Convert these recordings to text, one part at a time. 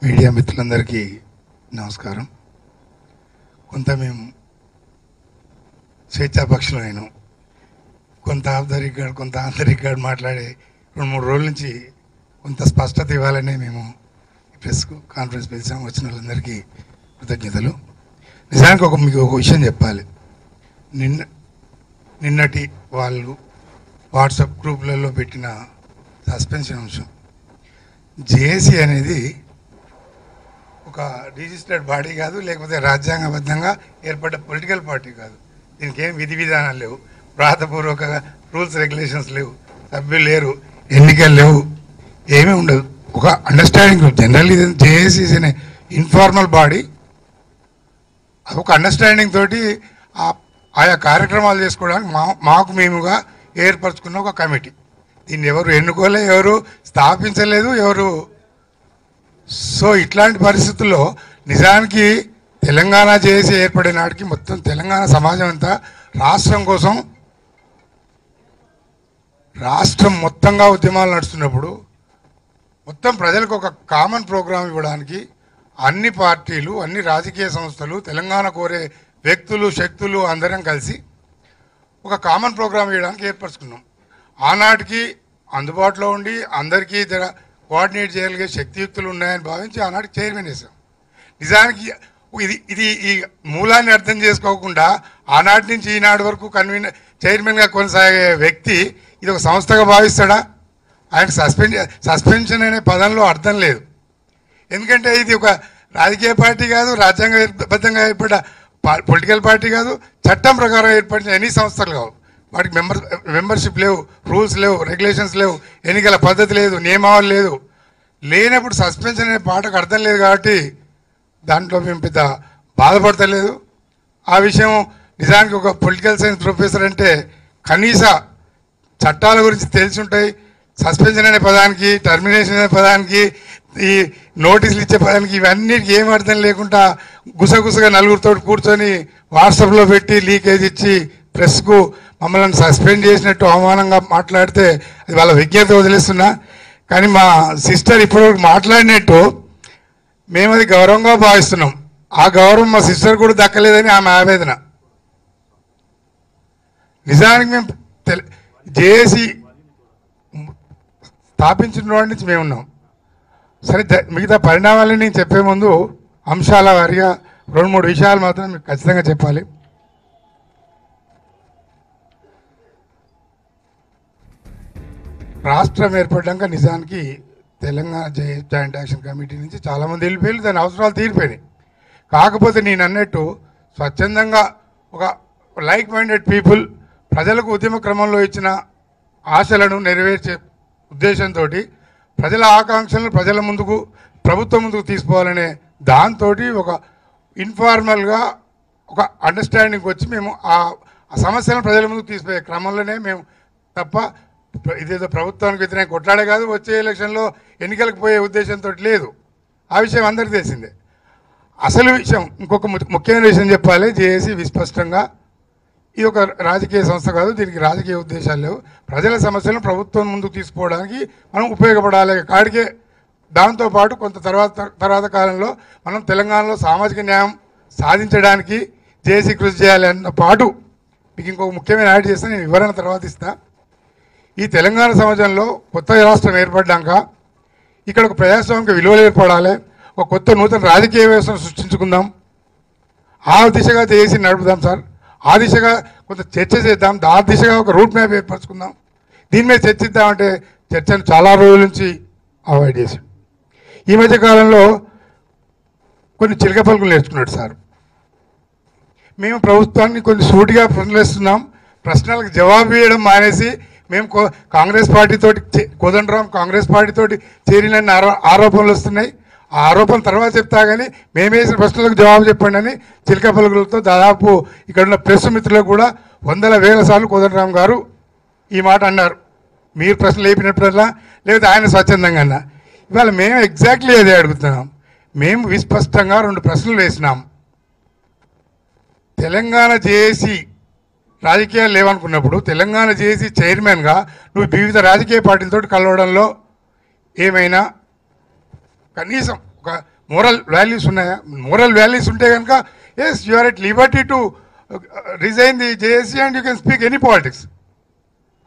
Media మిత్రులందరికీ నమస్కారం. కొంత మేము స్వేచ్ఛాపక్షులైన కొంత ఆఫ్ ద రికార్డ్ కొంత ఆన్ ద రికార్డ్ మాట్లాడే 2-3 రోజుల నుంచి కొంత స్పష్టత ఇవ్వాలని మేము ప్రెస్ కాన్ఫరెన్స్ పిలిచాం. వచ్చిన వాళ్ళందరికీ కృతజ్ఞతలు. నిజానికి మీకు ఒక విషయం చెప్పాలి. నిన్నటి వాళ్ళు వాట్సాప్ గ్రూపులలో పెట్టిన సస్పెన్షన్ అంశం, జేఏసీ అనేది ఒక రిజిస్టర్డ్ బాడీ కాదు, లేకపోతే రాజ్యాంగబద్ధంగా ఏర్పడ్డ పొలిటికల్ పార్టీ కాదు. దీనికి ఏం విధి విధానాలు లేవు, వ్రాతపూర్వక రూల్స్ రెగ్యులేషన్స్ లేవు, సభ్యులు లేరు, ఎన్నికలు లేవు, ఏమీ ఉండదు. ఒక అండర్స్టాండింగ్ జనరల్ జేఏసీ అనే ఇన్ఫార్మల్ బాడీ, ఒక అండర్స్టాండింగ్ తోటి ఆయా కార్యక్రమాలు చేసుకోవడానికి మాకు మేముగా ఏర్పరచుకున్న ఒక కమిటీ. దీన్ని ఎవరు ఎన్నుకోలే, ఎవరు స్థాపించలేదు, ఎవరు. సో ఇట్లాంటి పరిస్థితుల్లో నిజానికి తెలంగాణ చేసి ఏర్పడే నాటికి మొత్తం తెలంగాణ సమాజం అంతా రాష్ట్రం కోసం, రాష్ట్రం మొత్తంగా ఉద్యమాలు నడుస్తున్నప్పుడు మొత్తం ప్రజలకు ఒక కామన్ ప్రోగ్రాం ఇవ్వడానికి అన్ని పార్టీలు, అన్ని రాజకీయ సంస్థలు, తెలంగాణ కోరే వ్యక్తులు, శక్తులు అందరం కలిసి ఒక కామన్ ప్రోగ్రాం ఇవ్వడానికి ఏర్పరచుకున్నాం. ఆనాటికి అందుబాటులో ఉండి అందరికీ కోఆర్డినేట్ చేయగలిగే శక్తియుక్తులు ఉన్నాయని భావించి ఆనాటికి చైర్మన్ వేసాం. నిజానికి ఇది ఈ మూలాన్ని అర్థం చేసుకోకుండా ఆనాటి నుంచి ఈనాటి వరకు చైర్మన్గా కొనసాగే వ్యక్తి ఇది ఒక సంస్థగా భావిస్తాడా? ఆయనకు సస్పెన్షన్ అనే పదంలో అర్థం లేదు. ఎందుకంటే ఇది ఒక రాజకీయ పార్టీ కాదు, రాజ్యాంగబద్ధంగా ఏర్పడ్డ పొలిటికల్ పార్టీ కాదు, చట్టం ప్రకారం ఏర్పడిన ఎన్ని సంస్థలు కావు. వాటికి మెంబర్షిప్ లేవు, రూల్స్ లేవు, రెగ్యులేషన్స్ లేవు, ఎన్నికల పద్ధతి లేదు, నియమావళి లేదు. లేనప్పుడు సస్పెన్షన్ అనే పాటకు అర్థం లేదు కాబట్టి దాంట్లో మేము పెద్ద బాధపడతలేదు. ఆ విషయం నిజానికి ఒక పొలిటికల్ సైన్స్ ప్రొఫెసర్ అంటే కనీస చట్టాల గురించి తెలిసి ఉంటాయి. సస్పెన్షన్ అనే పదానికి, టర్మినేషన్ అనే పదానికి, ఈ నోటీసులు ఇచ్చే పదానికి ఇవన్నిటికీ ఏం అర్థం లేకుండా గుసగుసగా నలుగురితో కూర్చొని వాట్సాప్లో పెట్టి లీకేజ్ ఇచ్చి ప్రెస్కు మమ్మల్ని సస్పెండ్ చేసినట్టు అవమానంగా మాట్లాడితే అది వాళ్ళ విజ్ఞత వదిలేస్తున్నా. కానీ మా సిస్టర్ ఇప్పటివరకు మాట్లాడినట్టు మేము అది గౌరవంగా భావిస్తున్నాం. ఆ గౌరవం మా సిస్టర్ కూడా దక్కలేదని ఆమె ఆవేదన. నిజానికి మేము జేఏసీ స్థాపించిన వాడి నుంచి మేము ఉన్నాం. సరే, మిగతా పరిణామాలని నేను చెప్పే ముందు అంశాల వారిగా 2-3 విషయాలు మాత్రం మీకు ఖచ్చితంగా చెప్పాలి. రాష్ట్రం ఏర్పడ్డాక నిజానికి తెలంగాణ జాయింట్ యాక్షన్ కమిటీ నుంచి చాలామంది వెళ్ళిపోయి దాని అవసరాలు తీరిపోయినాయి. కాకపోతే నేను అన్నట్టు స్వచ్ఛందంగా ఒక లైక్ మైండెడ్ పీపుల్ ప్రజలకు ఉద్యమ క్రమంలో ఇచ్చిన ఆశలను నెరవేర్చే ఉద్దేశంతో ప్రజల ఆకాంక్షలను ప్రజల ముందుకు, ప్రభుత్వం ముందుకు తీసుకోవాలనే దాంతో ఒక ఇన్ఫార్మల్గా ఒక అండర్స్టాండింగ్ వచ్చి మేము ఆ సమస్యలను ప్రజల ముందుకు తీసుకుపోయే క్రమంలోనే మేము తప్ప ఇదేదో ప్రభుత్వానికి వ్యతిరేకంగా కొట్లాడే కాదు, వచ్చే ఎలక్షన్లో ఎన్నికలకు పోయే ఉద్దేశంతో లేదు. ఆ విషయం అందరికీ తెలిసిందే. అసలు విషయం ఇంకొక ముఖ్యమైన విషయం చెప్పాలి. జేఏసీ విస్పష్టంగా ఇది ఒక రాజకీయ సంస్థ కాదు, దీనికి రాజకీయ ఉద్దేశాలు లేవు. ప్రజల సమస్యలను ప్రభుత్వం ముందుకు తీసుకోవడానికి మనం ఉపయోగపడాలి కాడికే. దాంతోపాటు కొంత తర్వాత కాలంలో మనం తెలంగాణలో సామాజిక న్యాయం సాధించడానికి జేఏసీ కృషి చేయాలి అన్న పాటు మీకు ఇంకొక ముఖ్యమైన యాడ్ చేస్తే నేను వివరణ తర్వాత ఇస్తా. ఈ తెలంగాణ సమాజంలో కొత్త రాష్ట్రం ఏర్పడ్డాక ఇక్కడ ఒక ప్రజాస్వామిక విలువలు ఏర్పడాలి, ఒక కొత్త నూతన రాజకీయ వ్యవస్థను సృష్టించుకుందాం, ఆ దిశగా చేసి నడుపుదాం సార్. ఆ దిశగా కొంత చర్చ చేద్దాం, ఆ దిశగా ఒక రూట్ మ్యాప్ ఏర్పరచుకుందాం. దీని మీద చర్చిద్దామంటే చర్చను చాలా రోజుల నుంచి అవాయిడ్ చేశాం. ఈ మధ్య కాలంలో కొన్ని చిలక పలుకులు నేర్చుకున్నాడు సార్. మేము ప్రభుత్వాన్ని కొన్ని సూటిగా ప్రశ్నలిస్తున్నాం, ప్రశ్నలకు జవాబు ఇవ్వడం మానేసి మేము కాంగ్రెస్ పార్టీతోటి కోదండరాం కాంగ్రెస్ పార్టీతోటి చేరినన్ని ఆరోపణలు వస్తున్నాయి. ఆ ఆరోపణ తర్వాత చెప్తా కానీ మేము వేసిన ప్రశ్నలకు జవాబు చెప్పండి అని చిలక పలుకులతో దాదాపు ఇక్కడున్న ప్రెస్ మిత్రులకు కూడా 100,000 సార్లు కోదండరాం గారు ఈ మాట అన్నారు. మీరు ప్రశ్నలు వేపినప్పుడల్లా, లేదా ఆయన స్వచ్ఛందంగా అన్నా. ఇవాళ మేము ఎగ్జాక్ట్లీ అదే అడుగుతున్నాం. మేము విస్పష్టంగా 2 ప్రశ్నలు వేసినాం. తెలంగాణ జేఏసీ రాజకీయాలు లేవనుకున్నప్పుడు తెలంగాణ జేఏసీ చైర్మన్గా నువ్వు వివిధ రాజకీయ పార్టీలతో కలవడంలో ఏమైనా కనీసం ఒక మోరల్ వాల్యూస్ ఉన్నాయా? మోరల్ వాల్యూస్ ఉంటే కనుక yes you are at liberty to resign the JAC and you can speak any politics.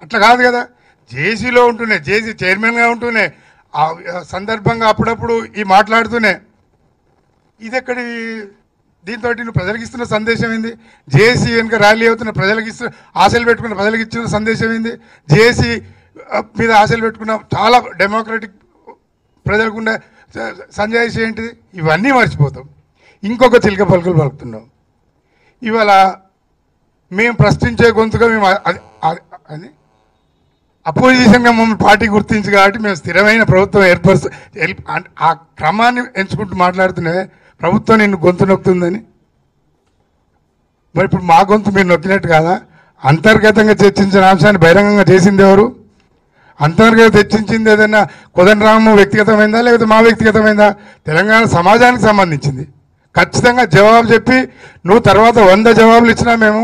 అట్లా కాదు కదా. జేఏసీలో ఉంటూనే, జేఏసీ చైర్మన్గా ఉంటూనే, ఆ సందర్భంగా అప్పుడప్పుడు ఈ మాట్లాడుతూనే ఇది ఎక్కడి, దీంతో నువ్వు ప్రజలకు ఇస్తున్న సందేశం ఏంది? జేఏసీ వెనుక ర్యాలీ అవుతున్న ప్రజలకు ఇస్తున్న, ఆశలు పెట్టుకున్న ప్రజలకు ఇచ్చిన సందేశం ఏంది? జేఏసీ మీద ఆశలు పెట్టుకున్న చాలా డెమోక్రటిక్ ప్రజలకు ఉండే సంజాయిషి ఏంటిది? ఇవన్నీ మర్చిపోతాం. ఇంకొక చిలక పలుకులు పలుకుతున్నాం. ఇవాళ మేము ప్రశ్నించే గొంతుగా మేము అని అపోజిషన్గా మమ్మల్ని పార్టీ గుర్తించి కాబట్టి మేము స్థిరమైన ప్రభుత్వం ఆ క్రమాన్ని ఎంచుకుంటూ మాట్లాడుతూనే ప్రభుత్వం నిన్ను గొంతు నొక్కుతుందని. మరి ఇప్పుడు మా గొంతు మీరు నొక్కినట్టు కాదా? అంతర్గతంగా చర్చించిన అంశాన్ని బహిరంగంగా చేసింది ఎవరు? అంతర్గత చర్చించింది ఏదైనా కోదండరాము వ్యక్తిగతమైందా లేకపోతే మా వ్యక్తిగతమైందా? తెలంగాణ సమాజానికి సంబంధించింది. ఖచ్చితంగా జవాబు చెప్పి నువ్వు తర్వాత 100 జవాబులు ఇచ్చినా మేము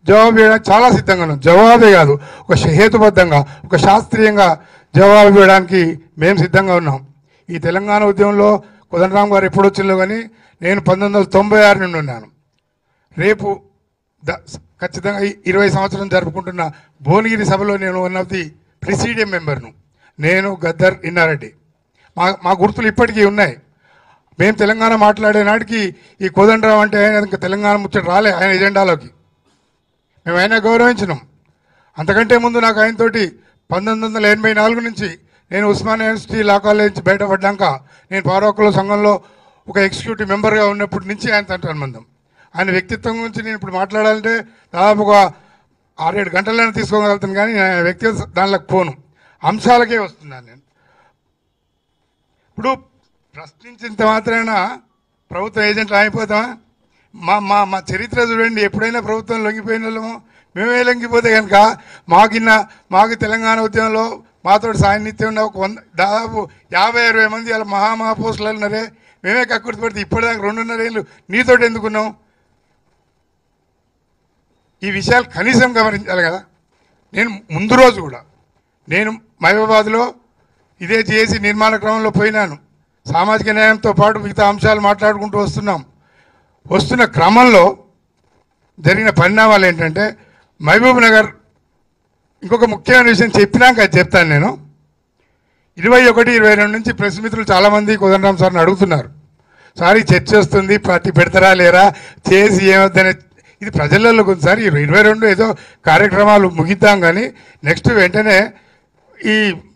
జవాబు ఇవ్వడానికి చాలా సిద్ధంగా ఉన్నాం. జవాబే కాదు, ఒక హేతుబద్ధంగా, ఒక శాస్త్రీయంగా జవాబు ఇవ్వడానికి మేము సిద్ధంగా ఉన్నాం. ఈ తెలంగాణ ఉద్యమంలో కోదండరామ్ గారు ఎప్పుడు వచ్చిందో కానీ నేను 1996 నుండి ఉన్నాను. రేపు ఖచ్చితంగా 20 సంవత్సరం జరుపుకుంటున్న భువనగిరి సభలో నేను వన్ ఆఫ్ ది ప్రిసీడియం మెంబర్ను. నేను గద్దర్ ఇన్నారెడ్డి. మా గుర్తులు ఇప్పటికీ ఉన్నాయి. మేము తెలంగాణ మాట్లాడే నాటికి ఈ కోదండరామ్ అంటే ఆయన ఇంకా తెలంగాణ ముచ్చట రాలే ఆయన ఎజెండాలోకి. మేము ఆయన గౌరవించినాం. అంతకంటే ముందు నాకు ఆయనతోటి 1984 నుంచి నేను ఉస్మానియా యూనివర్సిటీ లా కాలేజ్ నుంచి బయటపడ్డాక నేను పారోకుల సంఘంలో ఒక ఎగ్జిక్యూటివ్ మెంబర్గా ఉన్నప్పటి నుంచి ఆయనతో అనుబంధం. ఆయన వ్యక్తిత్వం గురించి నేను ఇప్పుడు మాట్లాడాలంటే దాదాపు ఒక 6-7 గంటలను తీసుకోగలుగుతాను, కానీ నేను వ్యక్తిగత దానిలోకి పోను, అంశాలకే వస్తున్నాను నేను. ఇప్పుడు ప్రశ్నించినంత మాత్రాన ప్రభుత్వం ఏజెంట్లు అయిపోతామా? మా చరిత్ర చూడండి. ఎప్పుడైనా ప్రభుత్వం లొంగిపోయిన వాళ్ళము మేమే లొంగిపోతే కనుక మాకు తెలంగాణ ఉద్యమంలో మాతో సాన్నిధ్యం ఉన్న ఒక దాదాపు 50-60 మంది అలా మహాపోస్టులు ఉన్నారే, మేమే కక్కుర్తి పడితే ఇప్పటిదాకా 2.5 ఏళ్ళు నీతోటి ఎందుకున్నాం? ఈ విషయాలు కనీసం గమనించాలి కదా. నేను ముందు రోజు కూడా నేను మహబూబాబాద్లో ఇదే జేఏసీ నిర్మాణ క్రమంలో పోయినాను. సామాజిక న్యాయంతో పాటు మిగతా అంశాలు మాట్లాడుకుంటూ వస్తున్న క్రమంలో జరిగిన పరిణామాలు ఏంటంటే, మహబూబ్ నగర్ ఇంకొక ముఖ్యమైన విషయం చెప్పినాక అది చెప్తాను నేను. 21-22 నుంచి ప్రెస్ మిత్రులు చాలామంది కోదండరామ్ సార్ని అడుగుతున్నారు, సార్ ఈ చర్చ వస్తుంది, పార్టీ పెడతారా లేరా, చేసి ఏమవుతుందనే. ఇది ప్రజలలో కొంతసారి 22 ఏదో కార్యక్రమాలు ముగిద్దాం, కానీ నెక్స్ట్ వెంటనే ఈ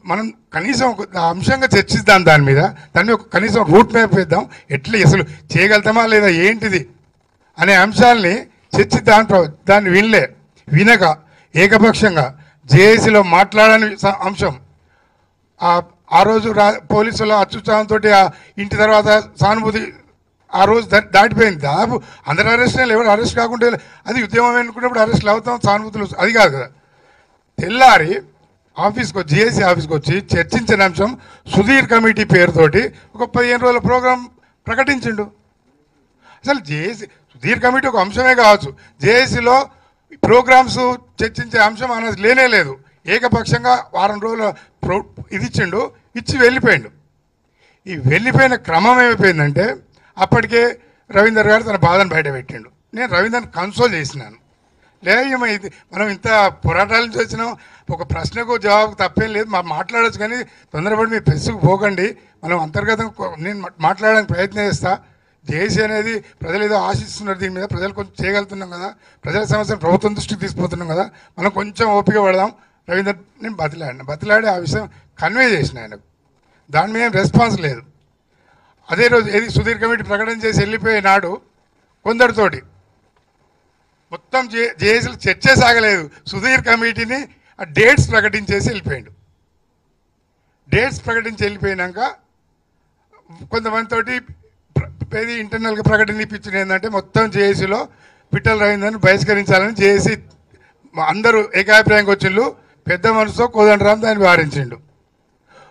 మనం కనీసం ఒక అంశంగా చర్చిద్దాం, దాని మీద ఒక కనీసం రూట్ మ్యాప్ వేద్దాం, ఎట్లా అసలు చేయగలుగుతామా లేదా ఏంటిది అనే అంశాలని చర్చిద్దాం. దాన్ని వినక ఏకపక్షంగా జేఏసీలో మాట్లాడని అంశం ఆ రోజు పోలీసుల అత్యుత్సాహంతో ఇంటి తర్వాత సానుభూతి ఆ రోజు దాటిపోయింది. దాదాపు అందరు అరెస్ట్ ఎవరు అరెస్ట్ కాకుండా అది ఉద్యమం అనుకున్నప్పుడు అరెస్ట్లు అవుతాం, సానుభూతులు అది కాదు కదా. తెల్లారి జేఏసీ ఆఫీస్కి వచ్చి చర్చించిన అంశం సుధీర్ కమిటీ పేరుతోటి ఒక 15 రోజుల ప్రోగ్రాం ప్రకటించిండు. అసలు సుధీర్ కమిటీ ఒక అంశమే కావచ్చు, జేఏసీలో ప్రోగ్రామ్స్ చర్చించే అంశం అనేది లేనే లేదు. ఏకపక్షంగా 1 వారం రోజుల ఇది ఇచ్చి వెళ్ళిపోయిండు. ఈ వెళ్ళిపోయిన క్రమం ఏమైపోయిందంటే, అప్పటికే రవీందర్ గారు తన బాధను బయట పెట్టిండు. నేను రవీందర్ని కన్సోల్ చేసినాను. లేదమ్మా, ఇది మనం ఇంత పోరాటాల నుంచి వచ్చినాం, ఒక ప్రశ్నకు జవాబు తప్పేం లేదు, మాట్లాడచ్చు, కానీ తొందరపడి మీరు ప్రెస్కు పోకండి, మనం అంతర్గతంగా నేను మాట్లాడడానికి ప్రయత్నం చేస్తా. జేఏసీ అనేది ప్రజలు ఏదో ఆశిస్తున్నారు, దీని మీద ప్రజలు కొంచెం చేయగలుగుతున్నాం కదా, ప్రజల సమస్యను ప్రభుత్వం దృష్టికి తీసుకుపోతున్నాం కదా, మనం కొంచెం ఓపిక పడదాం. రవీందర్ నేను బతిలాడి ఆ విషయం కన్వే చేసిన ఆయనకు. దాని మీద రెస్పాన్స్ లేదు. అదే రోజు సుధీర్ కమిటీ ప్రకటన చేసి వెళ్ళిపోయే నాడు కొందరితోటి మొత్తం జేఏసీలు చర్చే సాగలేదు. సుధీర్ కమిటీని ఆ డేట్స్ ప్రకటించేసి వెళ్ళిపోయాడు. డేట్స్ ప్రకటించి వెళ్ళిపోయినాక కొంతమందితోటి ఇంటర్నల్గా ప్రకటన ఇప్పించింది ఏంటంటే, మొత్తం జేఏసీలో పిట్టల రవీందర్ని బహిష్కరించాలని జేఏసీ అందరూ ఏకాభిప్రాయంకి వచ్చిండు. పెద్ద మనసుతో కోదండరామ్ దాన్ని వారించిండు.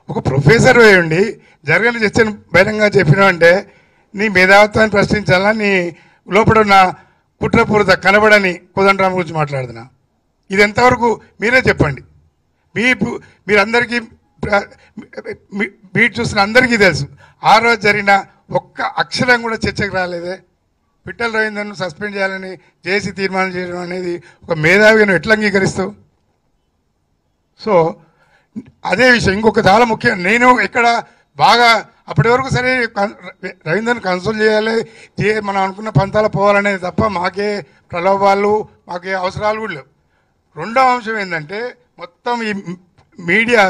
ఒక ప్రొఫెసర్ వేయండి జరగని చర్చను బహిరంగంగా చెప్పినావంటే నీ మేధావిత్వాన్ని ప్రశ్నించాలా, నీ లోపల ఉన్న కుట్రపూరిత కనబడని కోదండరామ్ గురించి మాట్లాడుతున్నా. ఇది ఎంతవరకు మీరే చెప్పండి. మీరందరికీ బీట్ చూసిన అందరికీ తెలుసు. ఆ రోజు జరిగిన ఒక్క అక్షరం కూడా చర్చకు రాలేదే. పిట్టల రవీంద్రను సస్పెండ్ చేయాలని చేసి తీర్మానం చేయడం అనేది ఒక మేధావిగా నువ్వు ఎట్లా అంగీకరిస్తావు? సో అదే విషయం ఇంకొక చాలా ముఖ్యం. నేను ఇక్కడ బాగా అప్పటి వరకు సరే రవీంద్రను కన్సోల్ చేయాలి, మనం అనుకున్న పంతాల పోవాలనేది తప్ప మాకే ప్రలోభాలు మాకే అవసరాలు కూడా లేవు. రెండవ అంశం ఏంటంటే మొత్తం ఈ మీడియా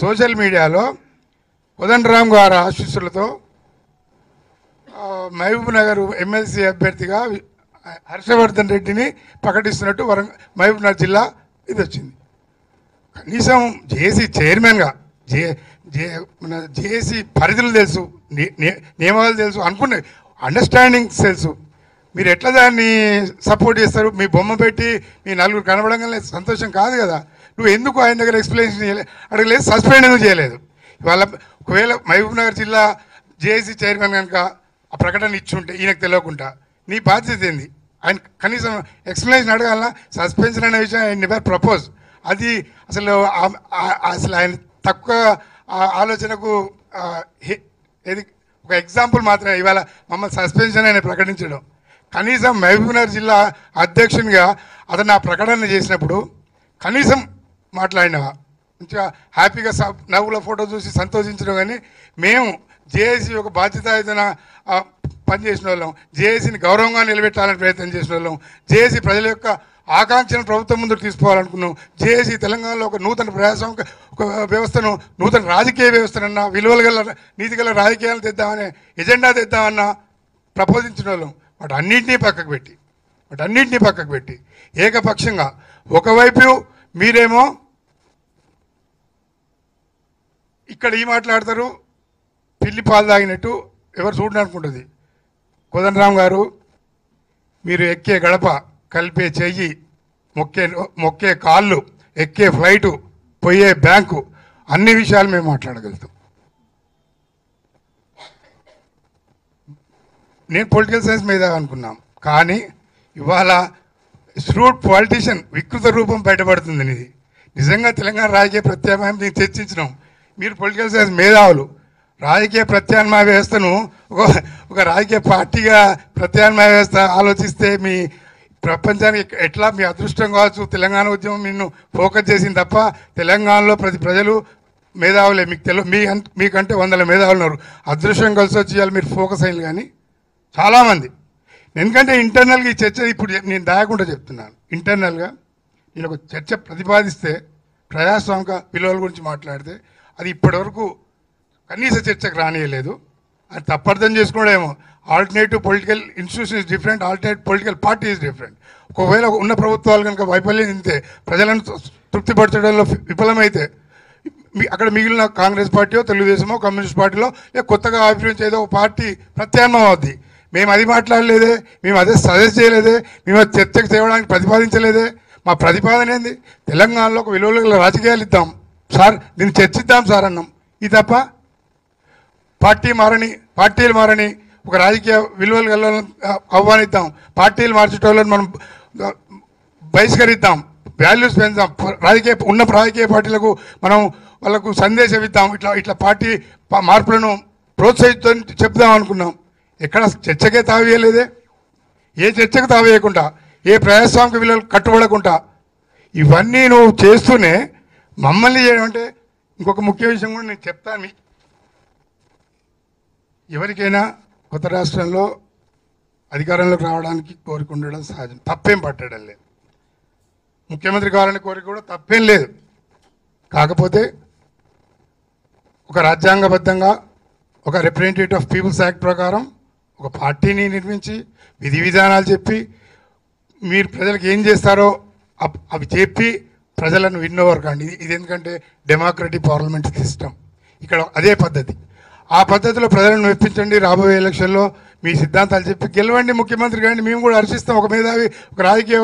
సోషల్ మీడియాలో కోదండరామ్ గారి ఆశీస్సులతో మహబూబ్ నగర్ ఎమ్మెల్సీ అభ్యర్థిగా హర్షవర్ధన్ రెడ్డిని ప్రకటిస్తున్నట్టు మహబూబ్ నగర్ జిల్లా ఇది వచ్చింది. కనీసం జేఏసీ చైర్మన్గా మన జేఏసీ పరిధులు తెలుసు, నియమాలు తెలుసు, అనుకునే అండర్స్టాండింగ్స్ తెలుసు. మీరు ఎట్లా దాన్ని సపోర్ట్ చేస్తారు? మీ బొమ్మ పెట్టి మీ నలుగురు కనబడంగానే సంతోషం కాదు కదా. నువ్వు ఎందుకు ఆయన దగ్గర ఎక్స్ప్లెనేషన్ అడగలేదు, సస్పెండ్ ఎందుకు చేయలేదు? ఇవాళ ఒకవేళ మహబూబ్ నగర్ జిల్లా జేఏసీ చైర్మన్ కనుక ఆ ప్రకటన ఇచ్చుంటే ఈయనకు తెలియకుండా నీ బాధ్యత ఏంది? ఆయన కనీసం ఎక్స్ప్లెనేషన్ అడగాలన్నా? సస్పెన్షన్ అనే విషయం ఆయన నెవర్ ప్రపోజ్. అది అసలు ఆయన తక్కువ ఆలోచనకు ఏది ఒక ఎగ్జాంపుల్ మాత్రమే. ఇవాళ మమ్మల్ని సస్పెన్షన్ అని ప్రకటించడం, కనీసం మహబూబ్నగర్ జిల్లా అధ్యక్షునిగా అతను ఆ ప్రకటన చేసినప్పుడు కనీసం మాట్లాడినవా? మంచిగా హ్యాపీగా నవ్వుల ఫోటో చూసి సంతోషించడం. కానీ మేము జేఏసీ ఒక బాధ్యతాయుతన పనిచేసిన వాళ్ళం, జేఏసీని గౌరవంగా నిలబెట్టాలని ప్రయత్నం చేసిన వాళ్ళం, జేఏసీ ప్రజల యొక్క ఆకాంక్షను ప్రభుత్వం ముందుకు తీసుకోవాలనుకున్నాం. జేఏసీ తెలంగాణలో ఒక నూతన ప్రజాస్వామిక ఒక వ్యవస్థను, నూతన రాజకీయ వ్యవస్థనన్నా, విలువలు గల నీతి గల రాజకీయాలు తెద్దామనే ఎజెండా తెద్దామన్నా ప్రపోజించిన వాళ్ళం. వాటన్నింటినీ పక్కకు పెట్టి ఏకపక్షంగా ఒకవైపు మీరేమో ఇక్కడ ఈ మాట్లాడతారు, పిల్లి పాలు తాగినట్టు ఎవరు చూడనుకుంటుంది. కోదండరామ్ గారు, మీరు ఎక్కే గడప, కలిపే చెయ్యి, మొక్కే కాళ్ళు, ఎక్కే ఫ్లైటు, పోయే బ్యాంకు, అన్ని విషయాలు మేము మాట్లాడగలుగుతాం. నేను పొలిటికల్ సైన్స్ మీద అనుకున్నాం, కానీ ఇవాళ ష్రూడ్ పాలిటీషియన్ వికృత రూపం బయటపడుతుంది. ఇది నిజంగా తెలంగాణ రాజకీయ ప్రత్యామ్నాయం నేను చర్చించినాం. మీరు పొలిటికల్ సైన్స్ మేధావులు, రాజకీయ ప్రత్యామ్నాయ వ్యవస్థను ఒక రాజకీయ పార్టీగా ప్రత్యామ్నాయ వ్యవస్థ ఆలోచిస్తే మీ ప్రపంచానికి ఎట్లా మీ అదృష్టం కావచ్చు. తెలంగాణ ఉద్యమం నిన్ను ఫోకస్ చేసింది తప్ప తెలంగాణలో ప్రజలు మేధావులే. మీకంటే 100 మేధావులు ఉన్నారు. అదృష్టం కలిసి వచ్చి ఇవాళ మీరు ఫోకస్ అయ్యారు. కానీ చాలామంది, ఎందుకంటే ఇంటర్నల్గా ఈ చర్చ ఇప్పుడు నేను దాయకుండా చెప్తున్నాను. ఇంటర్నల్గా నేను ఒక చర్చ ప్రతిపాదిస్తే, ప్రజాస్వామిక విలువల గురించి మాట్లాడితే అది ఇప్పటివరకు కనీస చర్చకు రానియలేదు. అది తప్పర్థం చేసుకోవడమేమో. Alternative political institution is different, alternative political party is different. ఒకవేళ ఉన్న ప్రభుత్వాలు కనుక వైఫల్యం ఇంతే, ప్రజలను తృప్తిపరచడంలో విఫలమైతే అక్కడ మిగిలిన కాంగ్రెస్ పార్టీయో, తెలుగుదేశమో, కమ్యూనిస్ట్ పార్టీలో లేక కొత్తగా ఆవిర్భవించే ఏదో ఒక పార్టీ ప్రత్యామ్నాయం అవుద్ది. మేము అది మాట్లాడలేదే, మేము అదే సజెస్ట్ చేయలేదే, మేము చర్చకు చేయడానికి ప్రతిపాదించలేదే. మా ప్రతిపాదన ఏంది? తెలంగాణలో ఒక విలువల రాజకీయాలు ఇద్దాం సార్, దీన్ని చర్చిద్దాం సార్ అన్నాం. ఇది తప్ప పార్టీలు మారని ఒక రాజకీయ విలువలు ఆహ్వానిద్దాం, పార్టీలు మార్చేటోళ్ళని మనం బహిష్కరిద్దాం, వాల్యూస్ పెంచుదాం, ఉన్న రాజకీయ పార్టీలకు మనం వాళ్ళకు సందేశం ఇద్దాం, ఇట్లా పార్టీ మార్పులను ప్రోత్సహిద్దాం చెప్దాం అనుకున్నాం. ఎక్కడ చర్చకే తావేయలేదే. ఏ చర్చకు తావేయకుండా, ఏ ప్రజాస్వామిక విలువలు కట్టుబడకుండా ఇవన్నీ నువ్వు చేస్తూనే మమ్మల్ని చేయడం అంటే ఇంకొక ముఖ్య విషయం కూడా నేను చెప్తాను. ఎవరికైనా కొత్త రాష్ట్రంలో అధికారంలోకి రావడానికి కోరిక ఉండడం సహజం, తప్పేం పట్టడం లేదు. ముఖ్యమంత్రి కావాలనే కోరిక కూడా తప్పేం లేదు. కాకపోతే ఒక రాజ్యాంగబద్ధంగా ఒక రిప్రజెంటేటివ్ ఆఫ్ పీపుల్స్ యాక్ట్ ప్రకారం ఒక పార్టీని నిర్మించి విధి విధానాలు చెప్పి మీరు ప్రజలకు ఏం చేస్తారో అవి చెప్పి ప్రజలను విన్ ఓవర్ కాండి. ఇది ఎందుకంటే డెమోక్రటిక్ పార్లమెంటరీ సిస్టమ్. ఇక్కడ అదే పద్ధతి. ఆ పద్ధతిలో ప్రజలను మెప్పించండి. రాబోయే ఎలక్షన్లో మీ సిద్ధాంతాలు చెప్పి గెలవండి, ముఖ్యమంత్రి కానీ మేము కూడా హర్షిస్తాం. ఒక మేధావి, ఒక రాజకీయ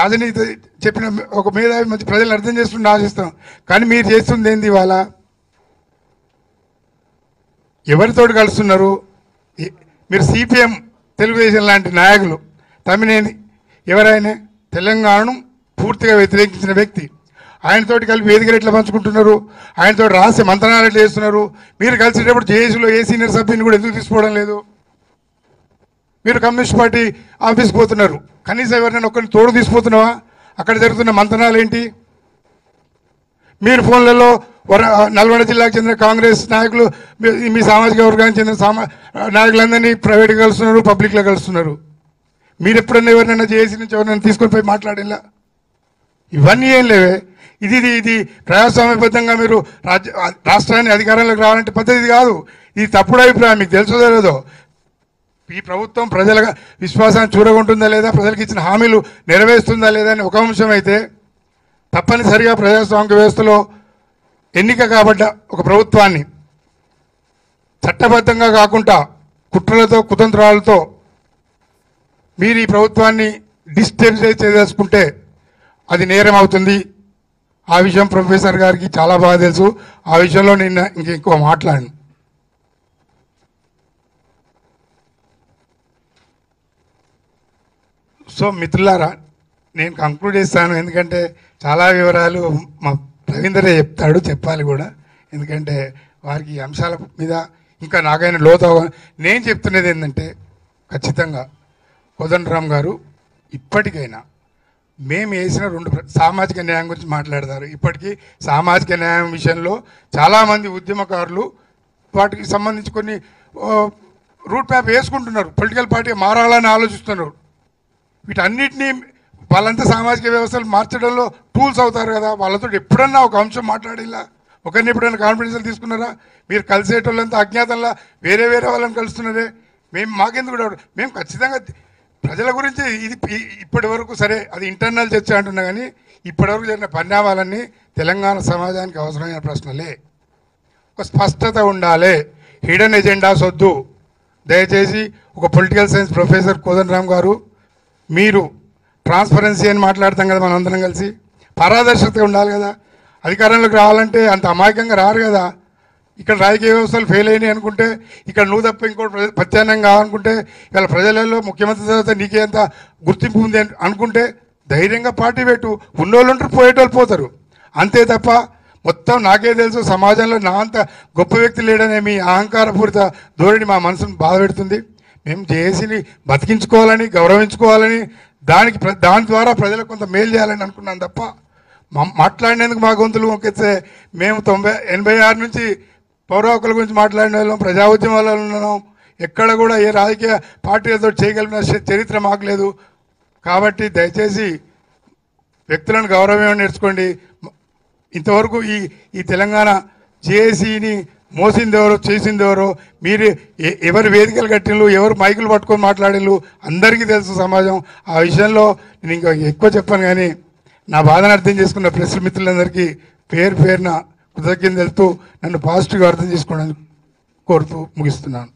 రాజనీతి చెప్పిన ఒక మేధావి మంచి ప్రజలను అర్థం చేసుకుంటే ఆశిస్తాం. కానీ మీరు చేస్తుంది ఏంది? ఇవాళ ఎవరితోటి కలుస్తున్నారు? మీరు సిపిఎం, తెలుగుదేశం లాంటి నాయకులు, తమ్మినేని ఎవరైనా తెలంగాణను పూర్తిగా వ్యతిరేకించిన వ్యక్తి, ఆయనతోటి కలిపి వేదికలు ఎట్లా పంచుకుంటున్నారు, ఆయనతో రహస్య మంత్రాలు ఎట్లా చేస్తున్నారు, మీరు కలిసేటప్పుడు జేఏసీలో ఏ సీనియర్ సభ్యుని కూడా ఎందుకు తీసుకోవడం లేదు, మీరు కమ్యూనిస్ట్ పార్టీ ఆఫీస్కి పోతున్నారు, కనీసం ఎవరినైనా ఒక్కరిని తోడు తీసుకుపోతున్నావా, అక్కడ జరుగుతున్న మంత్రాలు ఏంటి, మీరు ఫోన్లలో నల్గొండ జిల్లాకు చెందిన కాంగ్రెస్ నాయకులు మీ సామాజిక వర్గానికి చెందిన నాయకులందరినీ ప్రైవేట్గా కలుస్తున్నారు, పబ్లిక్లో కలుస్తున్నారు, మీరు ఎప్పుడన్నా ఎవరినైనా జేఏసీ నుంచి ఎవరినైనా తీసుకొని పోయి మాట్లాడేలా, ఇవన్నీ ఏం లేవే. ఇది ప్రజాస్వామ్యబద్ధంగా మీరు రాష్ట్రాన్ని అధికారంలోకి రావాలంటే పద్ధతి కాదు. ఇది తప్పుడు అభిప్రాయం, మీకు తెలుసో లేదో. ఈ ప్రభుత్వం ప్రజల విశ్వాసాన్ని చూరగొంటుందా లేదా, ప్రజలకు ఇచ్చిన హామీలు నెరవేరుస్తుందా లేదా అని ఒక అంశం అయితే, తప్పనిసరిగా ప్రజాస్వామిక వ్యవస్థలో ఎన్నిక కాబడ్డ ఒక ప్రభుత్వాన్ని చట్టబద్ధంగా కాకుండా కుట్రలతో కుతంత్రాలతో మీరు ఈ ప్రభుత్వాన్ని డిస్టెబిలైజ్ చేసుకుంటే అది నేరం అవుతుంది. ఆ విషయం ప్రొఫెసర్ గారికి చాలా బాగా తెలుసు. ఆ విషయంలో నిన్న ఇంకెక్కువ మాట్లాడను. సో మిత్రులారా, నేను కంక్లూడ్ చేస్తాను, ఎందుకంటే చాలా వివరాలు మా రవీందరే చెప్తాడు, చెప్పాలి కూడా, ఎందుకంటే వారికి ఈ అంశాల మీద ఇంకా నాకైనా లోతు. నేను చెప్తున్నది ఏంటంటే, ఖచ్చితంగా కోదండరామ్ గారు ఇప్పటికైనా మేము వేసిన సామాజిక న్యాయం గురించి మాట్లాడతారు. ఇప్పటికీ సామాజిక న్యాయం విషయంలో చాలామంది ఉద్యమకారులు వాటికి సంబంధించి కొన్ని రూట్ మ్యాప్ వేసుకుంటున్నారు, పొలిటికల్ పార్టీ మారాలని ఆలోచిస్తున్నారు. వీటన్నిటినీ వాళ్ళంతా సామాజిక వ్యవస్థలు మార్చడంలో టూల్స్ అవుతారు కదా, వాళ్ళతో ఎప్పుడన్నా ఒక అంశం మాట్లాడేలా, ఒకరిని ఎప్పుడైనా కాన్ఫిడెన్స్లు తీసుకున్నారా? మీరు కలిసేటోళ్ళంతా అజ్ఞాతంలో వేరే వాళ్ళని కలుస్తున్నారే. మాకెందుకు డౌట్, మేము ఖచ్చితంగా ప్రజల గురించి ఇది ఇప్పటి వరకు సరే అది ఇంటర్నల్ చర్చ అంటున్నా, కానీ ఇప్పటివరకు జరిగిన పరిణామాలన్నీ తెలంగాణ సమాజానికి అవసరమైన ప్రశ్నలే. ఒక స్పష్టత ఉండాలి, హిడెన్ ఎజెండాస్ వద్దు. దయచేసి ఒక పొలిటికల్ సైన్స్ ప్రొఫెసర్ కోదండరామ్ గారు, మీరు ట్రాన్స్పరెన్సీ అని మాట్లాడతాం కదా మనం అందరం కలిసి, పారదర్శకత ఉండాలి కదా. అధికారంలోకి రావాలంటే అంత అమాయకంగా రారు కదా. ఇక్కడ రాజకీయ వ్యవస్థలు ఫెయిల్ అయినాయి అనుకుంటే, ఇక్కడ నువ్వు తప్ప ఇంకోటి ప్రత్యామ్నాయం కావాలనుకుంటే, ఇలా ప్రజలలో ముఖ్యమంత్రి తర్వాత నీకే అంత గుర్తింపు ఉంది అనుకుంటే ధైర్యంగా పార్టీ పెట్టు. ఉన్నోళ్ళు ఉంటారు, పోయేటోళ్ళు పోతారు, అంతే తప్ప మొత్తం నాకే తెలుసు సమాజంలో నా అంత గొప్ప వ్యక్తి లేడనే మీ అహంకారపూరిత ధోరణి మా మనసును బాధ పెడుతుంది. మేము జేఏసీని బతికించుకోవాలని, గౌరవించుకోవాలని, దాని ద్వారా ప్రజలకు కొంత మేలు చేయాలని అనుకున్నాను తప్ప మాట్లాడినందుకు మా గొంతులు మొక్కితే మేము 86 నుంచి పౌర హక్కుల గురించి మాట్లాడిన వాళ్ళం, ప్రజా ఉద్యమాలలో ఉన్నాం. ఎక్కడ కూడా ఏ రాజకీయ పార్టీలతో చేయగలిగిన చరిత్ర మాకు లేదు. కాబట్టి దయచేసి వ్యక్తులను గౌరవం నేర్చుకోండి. ఇంతవరకు ఈ తెలంగాణ జేఏసీని మోసిందెవరో చేసిందెవరో, మీరు ఎవరు వేదికలు కట్టిళ్ళు, ఎవరు మైకులు పట్టుకొని మాట్లాడిళ్ళు అందరికీ తెలుసు సమాజం. ఆ విషయంలో నేను ఇంకా ఎక్కువ చెప్పాను, కానీ నా బాధను అర్థం చేసుకున్న ప్రెస్ మిత్రులందరికీ పేరున కృతజ్ఞతలు తెలుపుతూ నన్ను పాజిటివ్గా అర్థం చేసుకోవడానికి కోరుతూ ముగిస్తున్నాను.